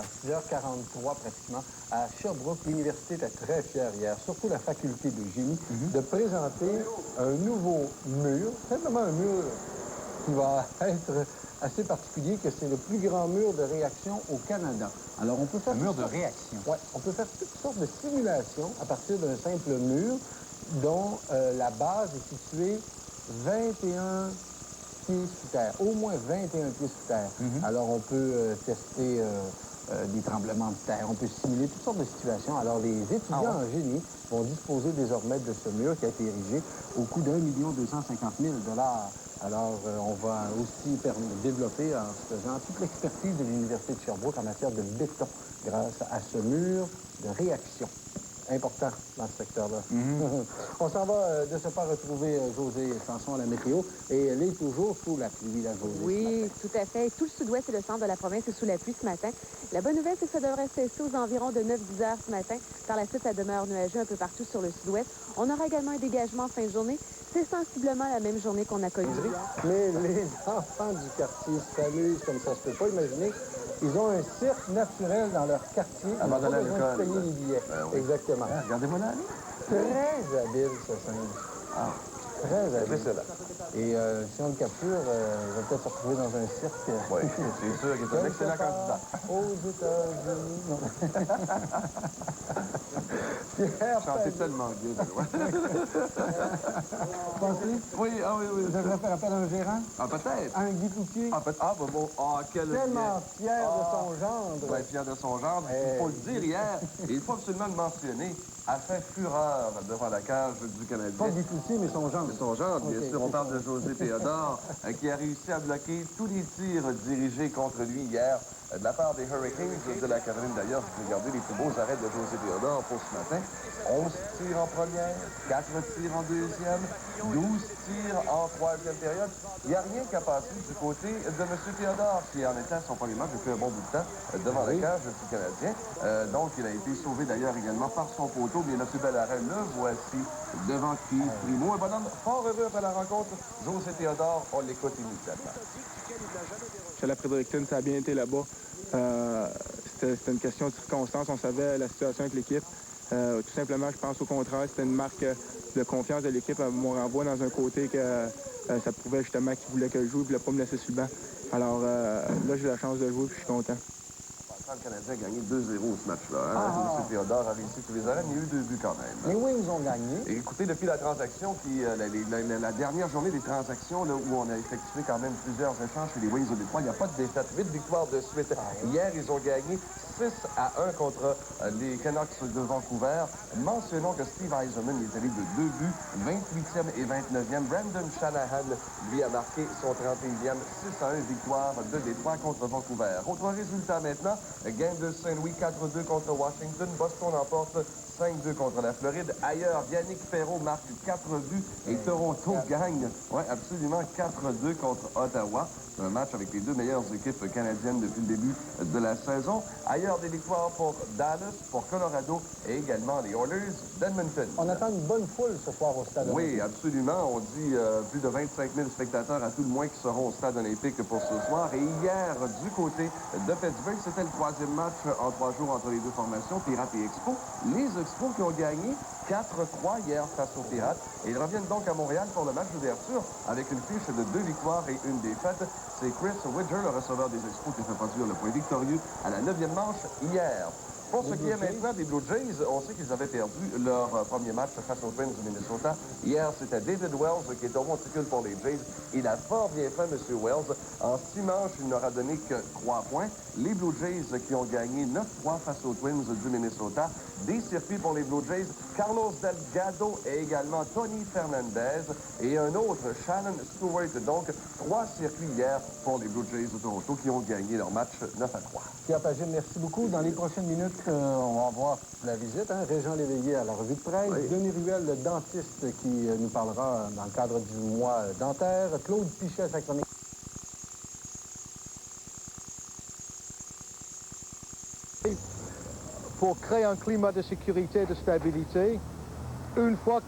6h43 pratiquement, à Sherbrooke. L'université était très fière hier, surtout la faculté de génie, de présenter un nouveau mur, simplement un mur qui va être assez particulier, que c'est le plus grand mur de réaction au Canada. Alors, on peut faire... Un mur de réaction. Oui, on peut faire toutes sortes de simulations à partir d'un simple mur dont la base est située 21 pieds sous terre, au moins 21 pieds sous terre. Alors, on peut tester des tremblements de terre, on peut simuler toutes sortes de situations. Alors, les étudiants en génie vont disposer désormais de ce mur qui a été érigé au coût d'1 250 000 $. Alors, on va aussi développer en se faisant toute l'expertise de l'Université de Sherbrooke en matière de béton grâce à ce mur de réaction. Important dans ce secteur-là. On s'en va de ce pas retrouver Josée Sanson à la météo. Et elle est toujours sous la pluie, la Josée. Oui, tout à fait. Tout le sud-ouest et le centre de la province est sous la pluie ce matin. La bonne nouvelle, c'est que ça devrait cesser aux environs de 9-10 heures ce matin. Par la suite, ça demeure nuageux un peu partout sur le sud-ouest. On aura également un dégagement en fin de journée. C'est sensiblement la même journée qu'on a connue. Mais les enfants du quartier s'amusent comme ça se peut pas imaginer. Ils ont un cirque naturel dans leur quartier. Ils n'ont pas besoin de payer les billets. Oui. Exactement. Regardez-moi là. Très habile, ce singe. Ah. Très habile. Excellent. Et si on le capture, il va peut-être se retrouver dans un cirque. Oui, c'est sûr qu'il est un excellent candidat. Aux États-Unis. Non. Pierre Chantez tellement bien. Pensez? Oui, oui. Vous devriez faire appel à un gérant? Ah, peut-être. À un Guy Cloutier? Ah, peut-être. Ah, bon. Ah, quel Tellement fier de son gendre. Oui, fier de son gendre. Il faut le dire hier, et il faut absolument le mentionner, a fait fureur devant la cage du Canadien. Pas Guy Cloutier, mais son gendre. Son gendre, bien sûr. On parle de José Théodore, qui a réussi à bloquer tous les tirs dirigés contre lui hier de la part des Hurricanes de la Caroline. D'ailleurs, je vais regarder les plus beaux arrêts de José Théodore pour ce matin. 11 tirs en première, 4 tirs en deuxième, 12 tirs en troisième période. Il n'y a rien qu'à passer du côté de M. Théodore, qui en était à son premier match depuis un bon bout de temps devant la cage du Canadien. Donc, il a été sauvé d'ailleurs également par son poteau. Mais le plus bel arrêt, le voici devant Keith Primo. Un bonhomme fort heureux après la rencontre. José Théodore, on l'écoute immédiatement. Chez la Fredericton, ça a bien été là-bas. C'était une question de circonstance. On savait la situation avec l'équipe. Tout simplement, je pense au contraire, c'était une marque de confiance de l'équipe à mon renvoi dans un côté que ça prouvait justement qu'il voulait que je joue et ne voulait pas me laisser sur le banc. Alors là, j'ai la chance de jouer et je suis content. Le Canadien a gagné 2-0 ce match-là. M. Théodore a réussi tous les arrêts, mais il y a eu 2 buts quand même. Les Wings ont gagné. Et écoutez, depuis la transaction, la dernière journée des transactions, là, où on a effectué quand même plusieurs échanges chez les Wings de Détroit, il n'y a pas de défaite. 8 victoires de suite. Hier, ils ont gagné 6-1 contre les Canucks de Vancouver. Mentionnons que Steve Yzerman est allé de 2 buts, 28e et 29e. Brandon Shanahan, lui, a marqué son 31e. 6-1 victoire de Détroit contre Vancouver. Autre résultat maintenant, game de Saint-Louis, 4-2 contre Washington. Boston emporte 5-2 contre la Floride. Ailleurs, Yannick Perreault marque 4 buts et Toronto gagne, absolument 4-2 contre Ottawa. C'est un match avec les 2 meilleures équipes canadiennes depuis le début de la saison. Ailleurs, des victoires pour Dallas, pour Colorado et également les Oilers d'Edmonton. On attend une bonne foule ce soir au Stade olympique. Oui, absolument. On dit plus de 25 000 spectateurs à tout le moins qui seront au Stade olympique pour ce soir. Et hier, du côté de Pittsburgh, c'était le 3e match en 3 jours entre les 2 formations, Pirates et Expos. Les Expos qui ont gagné 4-3 hier face aux Pirates. Et ils reviennent donc à Montréal pour le match d'ouverture avec une fiche de 2 victoires et 1 défaite. C'est Chris Widger, le receveur des Expos, qui a fait produire le point victorieux à la 9e manche hier. Pour ce qui est maintenant des Blue Jays, on sait qu'ils avaient perdu leur premier match face aux Twins du Minnesota. Hier, c'était David Wells qui est au monticule pour les Jays. Il a fort bien fait, M. Wells. En 6 manches, il n'aura donné que 3 points. Les Blue Jays qui ont gagné 9-3 face aux Twins du Minnesota. Des circuits pour les Blue Jays, Carlos Delgado et également Tony Fernandez. Et un autre, Shannon Stewart. Donc, 3 circuits hier pour les Blue Jays de Toronto qui ont gagné leur match 9-3. Pierre Pagé, merci beaucoup. Dans les prochaines minutes, on va voir la visite. Régent Léveillé à la revue de presse. Oui. Denis Ruel, le dentiste, qui nous parlera dans le cadre du mois dentaire. Claude Pichet, sa chronique. Pour créer un climat de sécurité et de stabilité, une fois